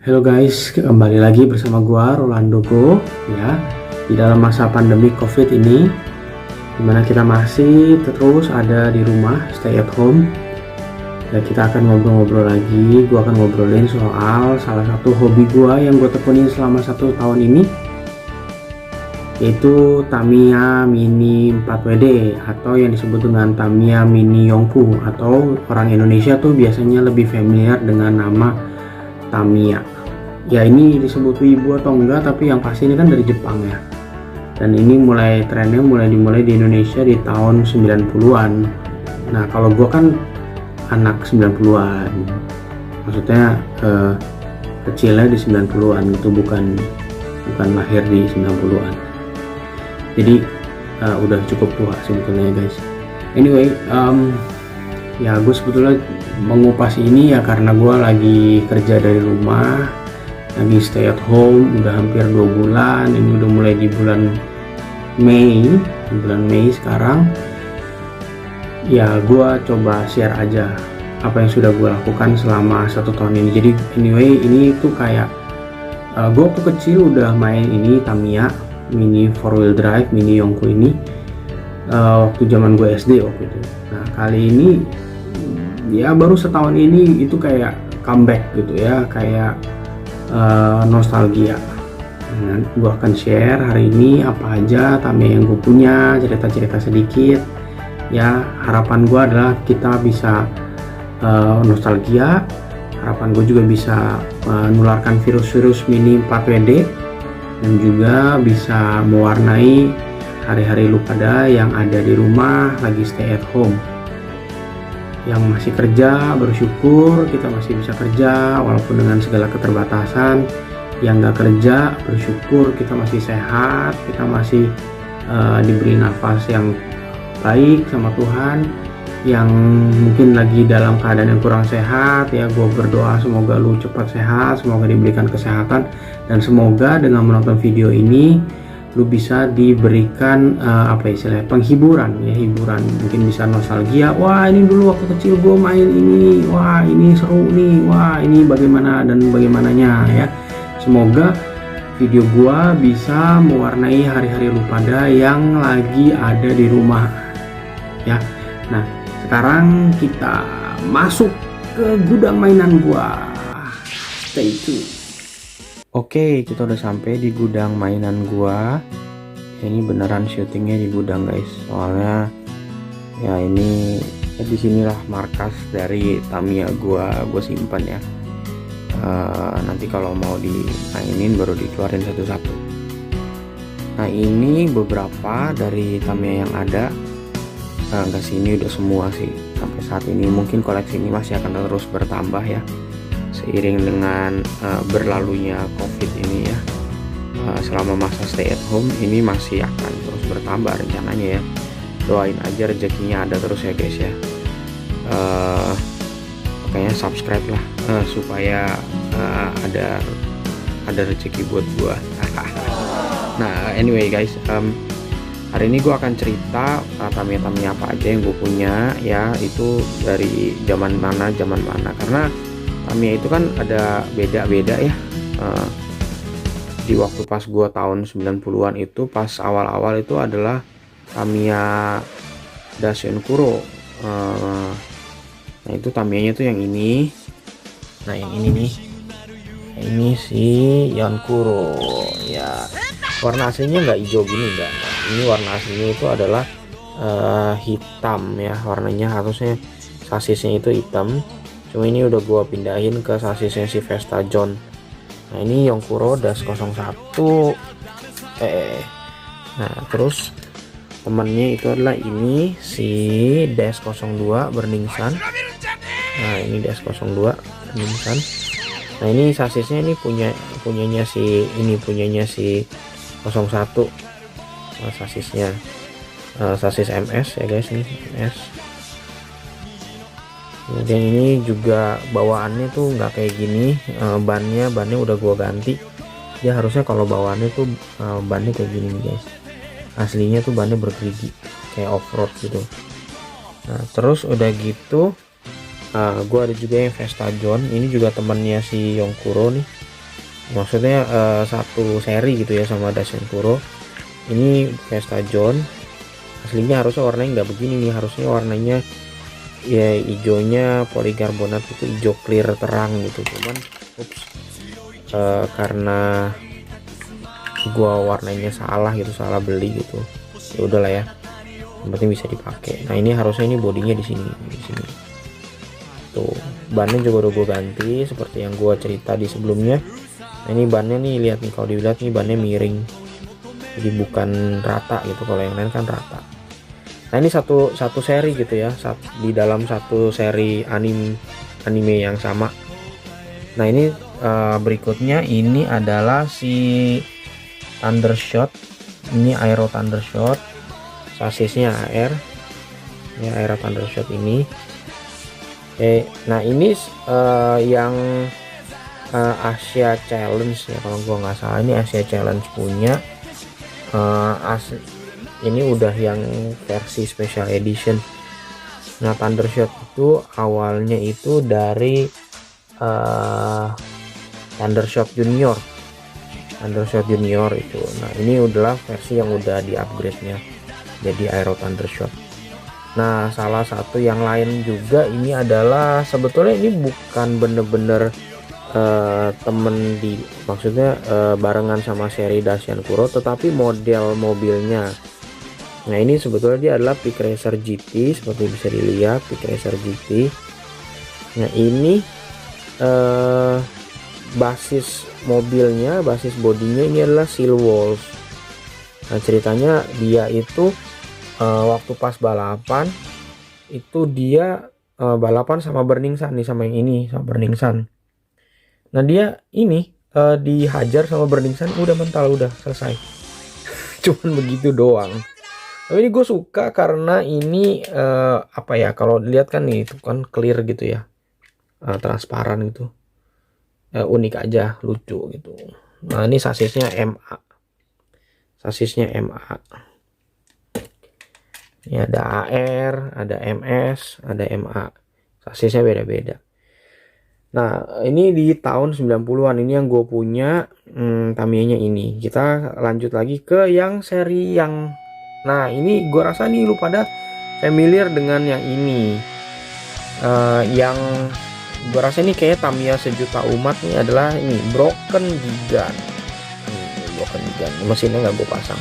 Halo guys, kembali lagi bersama gua Rolando Go ya. Di dalam masa pandemi Covid ini, dimana kita masih terus ada di rumah, stay at home. Ya, kita akan ngobrol-ngobrol lagi. Gua akan ngobrolin soal salah satu hobi gua yang gua tekunin selama 1 tahun ini, yaitu Tamiya Mini 4WD atau yang disebut dengan Tamiya Mini Yongku, atau orang Indonesia tuh biasanya lebih familiar dengan nama Tamiya. Ya, ini disebut wibu atau enggak, tapi yang pasti ini kan dari Jepang ya. Dan ini trennya dimulai di Indonesia di tahun 90-an. Nah, kalau gua kan anak 90-an. Maksudnya kecilnya di 90-an gitu, bukan lahir di 90-an. Jadi udah cukup tua sebetulnya guys. Anyway, ya gue sebetulnya mengupas ini ya karena gue lagi kerja dari rumah, lagi stay at home udah hampir 2 bulan. Ini udah mulai di bulan Mei sekarang. Ya gue coba share aja apa yang sudah gue lakukan selama 1 tahun ini. Jadi anyway, ini tuh kayak gue waktu kecil udah main ini Tamiya Mini 4-wheel drive Mini Yongku ini waktu zaman gue SD waktu itu. Nah, kali ini ya baru setahun ini itu kayak comeback gitu ya, kayak nostalgia. Nah, gue akan share hari ini apa aja Tamiya yang gue punya, cerita-cerita sedikit ya. Harapan gue adalah kita bisa nostalgia. Harapan gue juga bisa menularkan virus-virus Mini 4WD dan juga bisa mewarnai hari-hari lu pada yang ada di rumah lagi stay at home. Yang masih kerja, bersyukur kita masih bisa kerja walaupun dengan segala keterbatasan. Yang nggak kerja, bersyukur kita masih sehat, kita masih diberi nafas yang baik sama Tuhan. Yang mungkin lagi dalam keadaan yang kurang sehat ya, gue berdoa semoga lu cepat sehat, semoga diberikan kesehatan, dan semoga dengan menonton video ini lu bisa diberikan penghiburan ya, hiburan. Mungkin bisa nostalgia, wah ini dulu waktu kecil gue main ini, wah ini seru nih, wah ini bagaimana dan bagaimananya ya. Semoga video gue bisa mewarnai hari-hari lu pada yang lagi ada di rumah ya. Nah, sekarang kita masuk ke gudang mainan gue, stay tune. Oke, kita udah sampai di gudang mainan gua. Ini beneran syutingnya di gudang guys. Soalnya ya ini disinilah markas dari Tamiya gua simpan ya. Nanti kalau mau dimainin baru dikeluarin satu-satu. Nah, ini beberapa dari Tamiya yang ada. Enggak sih, ini udah semua sih sampai saat ini. Mungkin koleksi ini masih akan terus bertambah ya, seiring dengan berlalunya Covid ini ya. Selama masa stay at home ini masih akan terus bertambah rencananya ya. Doain aja rezekinya ada terus ya guys ya. Makanya subscribe lah supaya ada rezeki buat gua. Nah, anyway guys, hari ini gue akan cerita Tamiya apa aja yang gue punya ya, itu dari zaman mana karena Tamiya itu kan ada beda-beda ya. Di waktu pas gue tahun 90-an itu, pas awal-awal itu adalah Tamiya Daishin Kuro. Nah, itu Tamiyanya tuh yang ini. Nah, yang ini nih, ini si Yonkuro ya. Warna aslinya nggak hijau gini, enggak. Ini warna aslinya itu adalah hitam ya, warnanya harusnya sasisnya itu hitam. Cuma ini udah gua pindahin ke sasisnya si Vesta John. Nah, ini Yonkuro Das 01. Nah, terus temannya itu adalah ini si Das 02 Burning Sun. Nah, ini Das 02 Burning Sun. Nah, ini sasisnya ini punyanya si 01. Nah, sasisnya sasis MS ya guys, ini MS. Kemudian ini juga bawaannya tuh nggak kayak gini, bannya udah gua ganti. Dia harusnya kalau bawaannya tuh bannya kayak gini nih guys. Aslinya tuh bannya bergerigi kayak off-road gitu. Nah, terus udah gitu gua ada juga yang Vesta John. Ini juga temannya si Yonkuro nih. maksudnya satu seri gitu ya sama Dacian Kuro. Ini Vesta John, aslinya harusnya warnanya nggak begini nih, harusnya warnanya ya hijaunya polikarbonat itu hijau clear terang gitu, cuman karena gua warnanya salah gitu, salah beli gitu, ya udahlah ya, yang penting bisa dipakai. Nah ini harusnya ini bodinya di sini tuh, bannya juga udah gue ganti seperti yang gua cerita di sebelumnya. Nah ini bannya nih, lihat nih, kalau dilihat nih bannya miring, jadi bukan rata gitu, kalau yang lain kan rata. Nah ini satu seri gitu ya, di dalam satu seri anime yang sama. Nah ini berikutnya ini adalah si Thundershot. Ini Aero Thundershot, sasisnya AR ya, Aero Thundershot ini. Nah ini yang Asia Challenge ya kalau gua nggak salah, ini Asia Challenge punya. Ini udah yang versi special edition. Nah Thundershot itu awalnya itu dari Thundershot Junior itu. Nah ini adalah versi yang udah di upgrade nya jadi Aero Thundershot. Nah salah satu yang lain juga ini adalah, sebetulnya ini bukan bener-bener temen di, maksudnya barengan sama seri Dacian Kuro, tetapi model mobilnya. Nah ini sebetulnya dia adalah Peak Racer GT, seperti bisa dilihat Peak Racer GT. Nah ini basis mobilnya, basis bodinya ini adalah Seal Wolf. Nah ceritanya dia itu waktu pas balapan itu dia balapan sama Burning Sun nih, sama yang ini, sama Burning Sun. Nah dia ini dihajar sama Burning Sun, udah mental, udah selesai. Cuman begitu doang. Tapi ini gue suka karena ini apa ya, kalau dilihat kan nih itu kan clear gitu ya, transparan gitu, unik aja, lucu gitu. Nah ini sasisnya MA, ini ada AR, ada MS, ada MA, sasisnya beda-beda. Nah ini di tahun 90-an ini yang gue punya Tamiya-nya ini. Kita lanjut lagi ke yang seri yang, nah ini gue rasa nih lu pada familiar dengan yang ini. Yang gue rasa ini kayak Tamiya sejuta umat nih adalah ini Broken Gigan. Broken Gigan, mesinnya nggak gue pasang,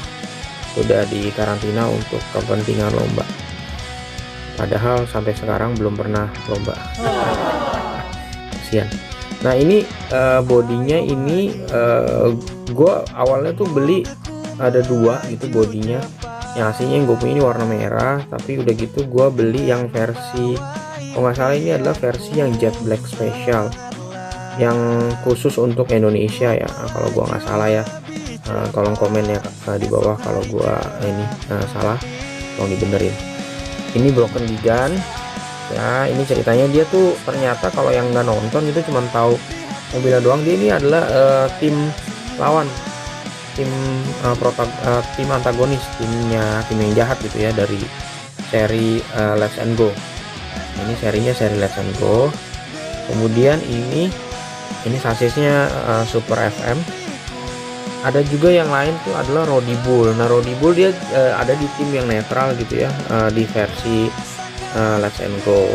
udah di karantina untuk kepentingan lomba, padahal sampai sekarang belum pernah lomba. Kasian. Nah ini bodinya ini gue awalnya tuh beli ada dua gitu bodinya. Yang aslinya yang gue punya ini warna merah, tapi udah gitu gue beli yang versi, kalau nggak salah ini adalah versi yang Jet Black Special, yang khusus untuk Indonesia ya, kalau gue nggak salah ya. Tolong komen ya di bawah kalau gue ini salah, tolong dibenerin. Ini Broken Gigan ya. Ini ceritanya dia tuh ternyata kalau yang nggak nonton itu cuma tahu mobilnya doang, dia ini adalah tim lawan, tim tim antagonis, tim yang jahat gitu ya, dari seri Let's and Go. Ini serinya seri Let's and Go. Kemudian ini sasisnya Super FM. Ada juga yang lain tuh adalah Roddy Bull. Nah Roddy Bull dia ada di tim yang netral gitu ya, di versi Let's and Go.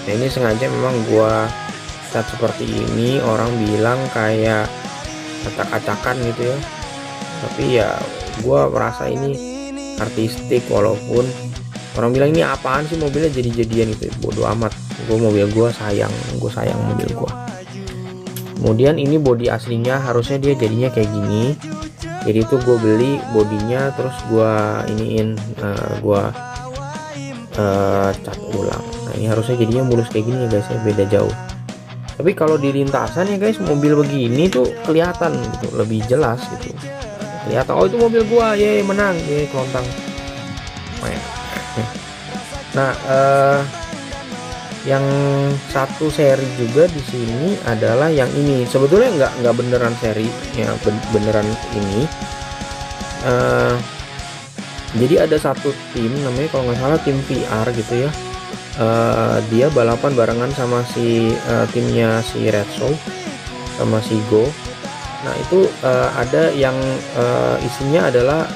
Nah ini sengaja memang gua cat seperti ini, orang bilang kayak acak-acakan gitu ya, tapi ya gua merasa ini artistik, walaupun orang bilang ini apaan sih mobilnya jadi-jadian gitu, bodoh amat. Mobil gua sayang mobil gua. Kemudian ini bodi aslinya harusnya dia jadinya kayak gini, jadi itu gue beli bodinya terus gue iniin, gue cat ulang. Nah ini harusnya jadinya mulus kayak gini ya guys ya, beda jauh. Tapi kalau di lintasan ya guys, mobil begini tuh kelihatan gitu, lebih jelas gitu, kelihatan oh itu mobil gue, ye menang, ye kelontang. Nah yang satu seri juga di sini adalah yang ini. Sebetulnya nggak beneran seri ya, beneran ini. Jadi ada satu tim namanya kalau nggak salah tim VR gitu ya. Dia balapan barengan sama si timnya si Red Soul sama si Go. Nah itu ada yang isinya adalah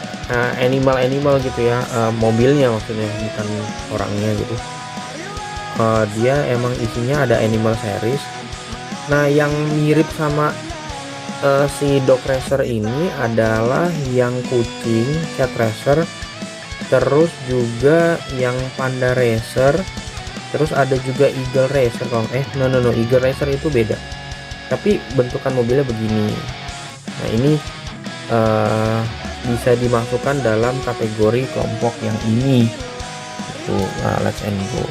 animal gitu ya, mobilnya maksudnya, bukan orangnya gitu. Dia emang isinya ada animal series. Nah yang mirip sama si dog racer ini adalah yang kucing cat racer, terus juga yang panda racer, terus ada juga eagle racer. Kalau no eagle racer itu beda, tapi bentukan mobilnya begini. Nah ini bisa dimasukkan dalam kategori kelompok yang ini itu. Nah, let's and go.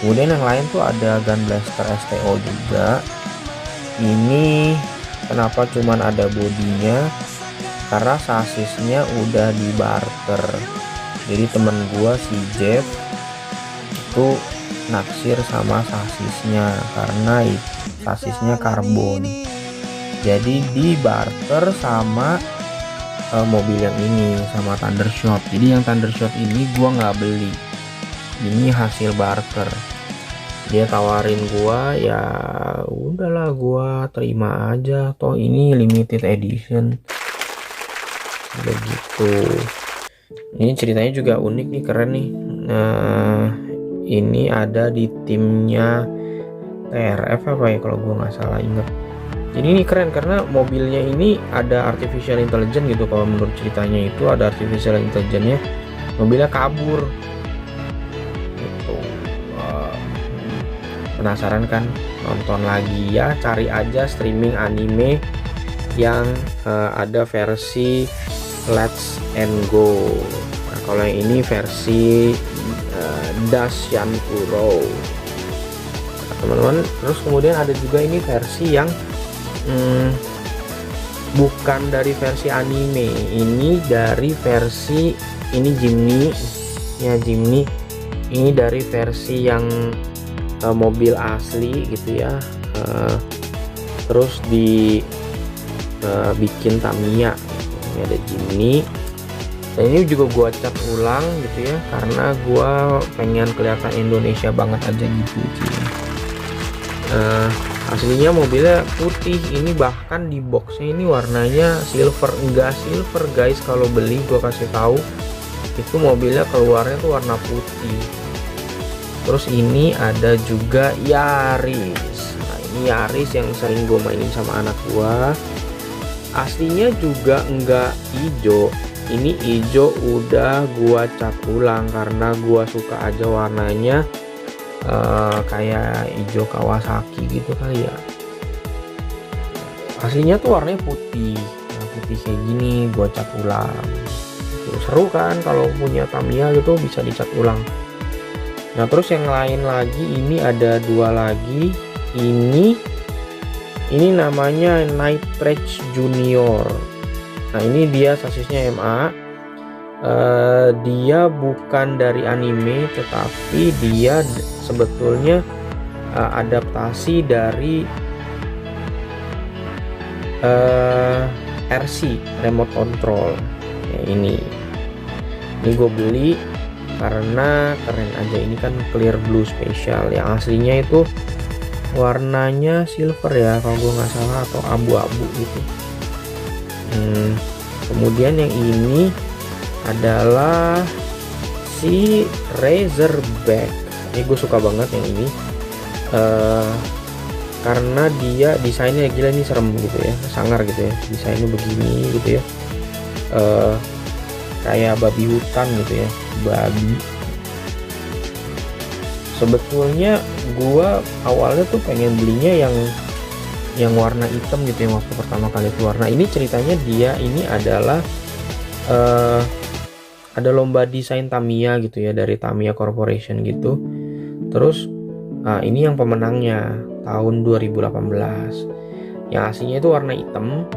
Kemudian yang lain tuh ada Gun Blaster STO juga. Ini kenapa cuman ada bodinya, karena sasisnya udah di barter. Jadi temen gua si Jeff itu naksir sama sasisnya karena sasisnya karbon, jadi di barter sama mobil yang ini, sama Thundershot. Jadi yang Thundershot ini gua nggak beli, ini hasil barter. Dia tawarin gua, ya udahlah gua terima aja, toh ini limited edition begitu. Ini ceritanya juga unik nih, keren nih. Nah ini ada di timnya TRF apa ya kalau gua nggak salah inget. Jadi ini keren karena mobilnya ini ada artificial intelligence gitu. Kalau menurut ceritanya itu ada artificial intelligence-nya, mobilnya kabur gitu. Penasaran kan? Nonton lagi ya, cari aja streaming anime yang ada versi Let's and Go. Nah, kalau yang ini versi Dasyankuro, teman-teman. Terus kemudian ada juga ini versi yang bukan dari versi anime, ini dari versi ini Jimny ya, Jimny ini dari versi yang mobil asli gitu ya, terus bikin Tamiya. Ini ada Jimny, dan ini juga gua cat ulang gitu ya, karena gua pengen kelihatan Indonesia banget aja gitu ya. Aslinya mobilnya putih, ini bahkan di boxnya ini warnanya silver. Enggak silver guys, kalau beli gua kasih tahu itu mobilnya keluarnya tuh warna putih. Terus ini ada juga Yaris. Nah ini Yaris yang sering gue mainin sama anak gua. Aslinya juga enggak hijau, ini hijau udah gua cat ulang karena gua suka aja warnanya kayak hijau Kawasaki gitu kali ya. Aslinya tuh warnanya putih. Nah, putih kayak gini gua cat ulang. Tuh, seru kan kalau punya Tamiya gitu bisa dicat ulang. Nah terus yang lain lagi, ini ada dua lagi. Ini namanya Night Rage Junior. Nah ini dia sasisnya MA. Dia bukan dari anime, tetapi dia sebetulnya adaptasi dari RC remote control ya. Ini gue beli karena keren aja. Ini kan clear blue special, yang aslinya itu warnanya silver ya kalau gue nggak salah, atau abu-abu gitu. Kemudian yang ini adalah si Razorback. Ini gue suka banget yang ini karena dia desainnya gila, ini serem gitu ya, sangar gitu ya, desainnya begini gitu ya, kayak babi hutan gitu ya, babi. Sebetulnya gua awalnya tuh pengen belinya yang warna hitam gitu ya, waktu pertama kali keluar. Nah ini ceritanya dia ini adalah ada lomba desain Tamiya gitu ya, dari Tamiya Corporation gitu. Terus ini yang pemenangnya tahun 2018. Yang aslinya itu warna hitam,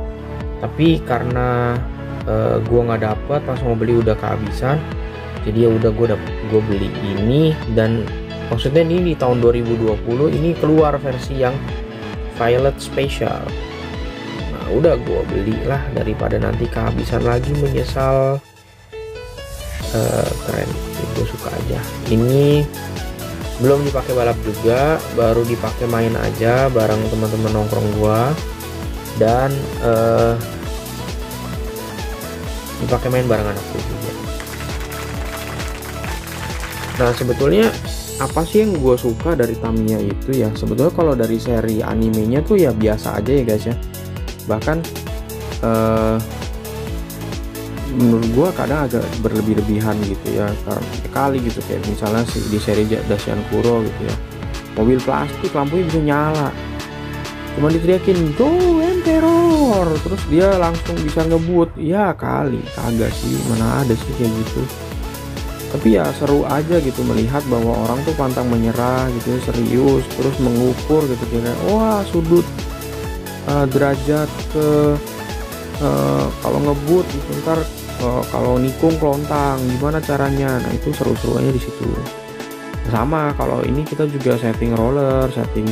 tapi karena gua nggak dapet pas mau beli, udah kehabisan, jadi ya udah gue beli ini. Dan maksudnya ini di tahun 2020 ini keluar versi yang Violet Special. Nah udah gue belilah daripada nanti kehabisan lagi menyesal. Keren, gue suka aja. Ini belum dipakai balap juga, baru dipakai main aja bareng teman-teman nongkrong gua. dan dipakai main bareng anakku juga. Nah sebetulnya apa sih yang gue suka dari Tamiya itu ya, sebetulnya kalau dari seri animenya tuh ya biasa aja ya guys ya. Bahkan menurut gue kadang agak berlebih-lebihan gitu ya, karena kali gitu kayak misalnya di seri Dacian Kuro gitu ya, mobil plastik lampunya bisa nyala, cuma diteriakin go Emperor terus dia langsung bisa ngebut. Ya kali kagak sih, mana ada sih kayak gitu. Tapi ya seru aja gitu melihat bahwa orang tuh pantang menyerah gitu ya, serius terus mengukur gitu kira wah sudut derajat ke kalau ngebut gitu, ntar kalau nikung kelontang gimana caranya. Nah itu seru-seruannya di situ. Sama kalau ini kita juga setting roller, setting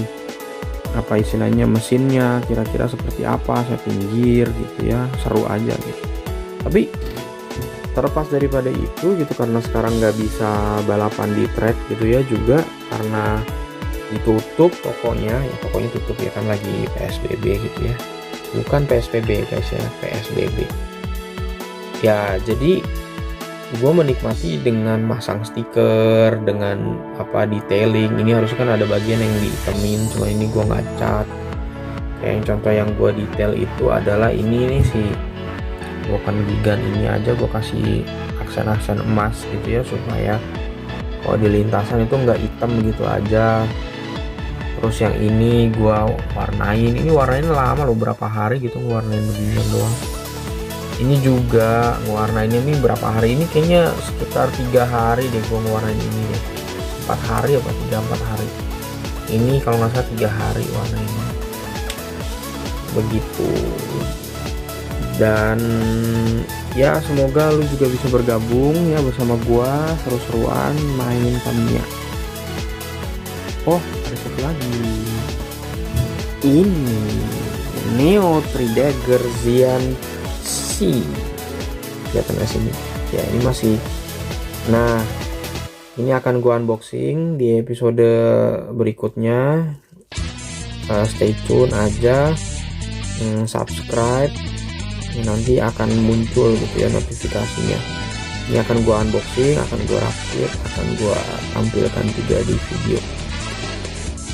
apa istilahnya mesinnya kira-kira seperti apa, setting gear gitu ya, seru aja gitu. Tapi terlepas daripada itu gitu, karena sekarang nggak bisa balapan di track gitu ya, juga karena ditutup tokonya ya, tokonya tutup ya kan, lagi PSBB gitu ya, bukan PSBB guys ya, PSBB ya. Jadi gue menikmati dengan masang stiker, dengan apa detailing. Ini harusnya kan ada bagian yang dihitemin, cuma ini gue nggak cat. Kayak yang contoh yang gue detail itu adalah ini nih sih, gue kan gigan ini aja gue kasih aksen-aksen emas gitu ya, supaya kalau di lintasan itu nggak hitam gitu aja. Terus yang ini gue warnain, ini warnain lama loh, berapa hari gitu ngewarnain beginian doang. Ini juga ngewarnainnya ini berapa hari, ini kayaknya sekitar 3 hari deh gue ngewarnain ini deh, 4 hari apa 3-4 hari. Ini kalau nggak salah 3 hari warnainnya begitu. Dan ya semoga lu juga bisa bergabung ya bersama gua, seru-seruan main Tamiya. Oh ada satu lagi, ini Neo 3 Dagger Xian C, kelihatan nggak sini ya, ini masih. Nah ini akan gua unboxing di episode berikutnya. Stay tune aja, subscribe, nanti akan muncul gitu ya notifikasinya. Ini akan gua unboxing, akan gua rakit, akan gua tampilkan juga di video.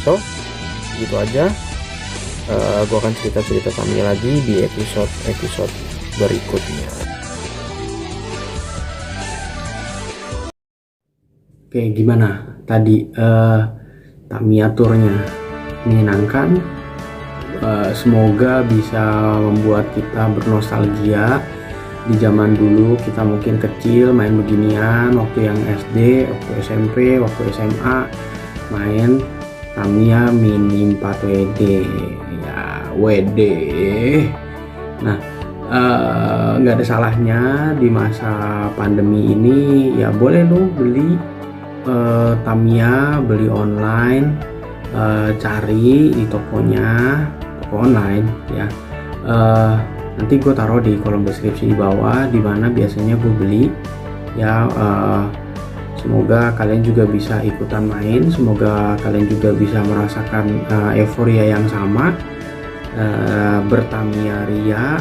So gitu aja, gua akan cerita-cerita Tamiya lagi di episode berikutnya. Oke, gimana tadi Tamiya tournya? Menyenangkan. Semoga bisa membuat kita bernostalgia di zaman dulu kita mungkin kecil main beginian, waktu yang SD, waktu SMP, waktu SMA main Tamiya Mini 4 WD ya, WD. Nah nggak ada salahnya di masa pandemi ini ya, boleh lo beli Tamiya, beli online, cari di tokonya, toko online ya. Nanti gue taruh di kolom deskripsi di bawah di mana biasanya gue beli ya. Semoga kalian juga bisa ikutan main, semoga kalian juga bisa merasakan euforia yang sama, bertamiya ria,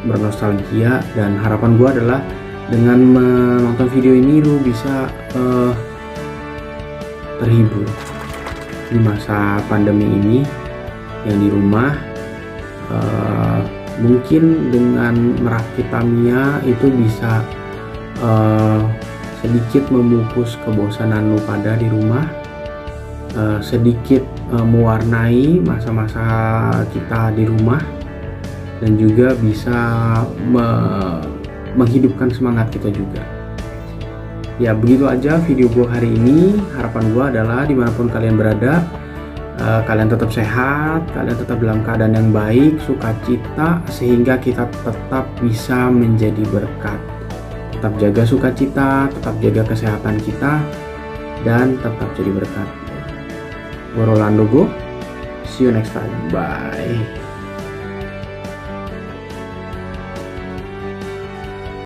bernostalgia. Dan harapan gue adalah dengan menonton video ini lu bisa terhibur di masa pandemi ini yang di rumah. Mungkin dengan merakit Tamiya itu bisa sedikit memupus kebosanan lu pada di rumah, sedikit mewarnai masa-masa kita di rumah, dan juga bisa menghidupkan semangat kita juga. Ya begitu aja video gue hari ini. Harapan gue adalah dimanapun kalian berada, kalian tetap sehat, kalian tetap dalam keadaan yang baik, sukacita, sehingga kita tetap bisa menjadi berkat. Tetap jaga sukacita, tetap jaga kesehatan kita, dan tetap jadi berkat. Gue Rolando Go, see you next time, bye.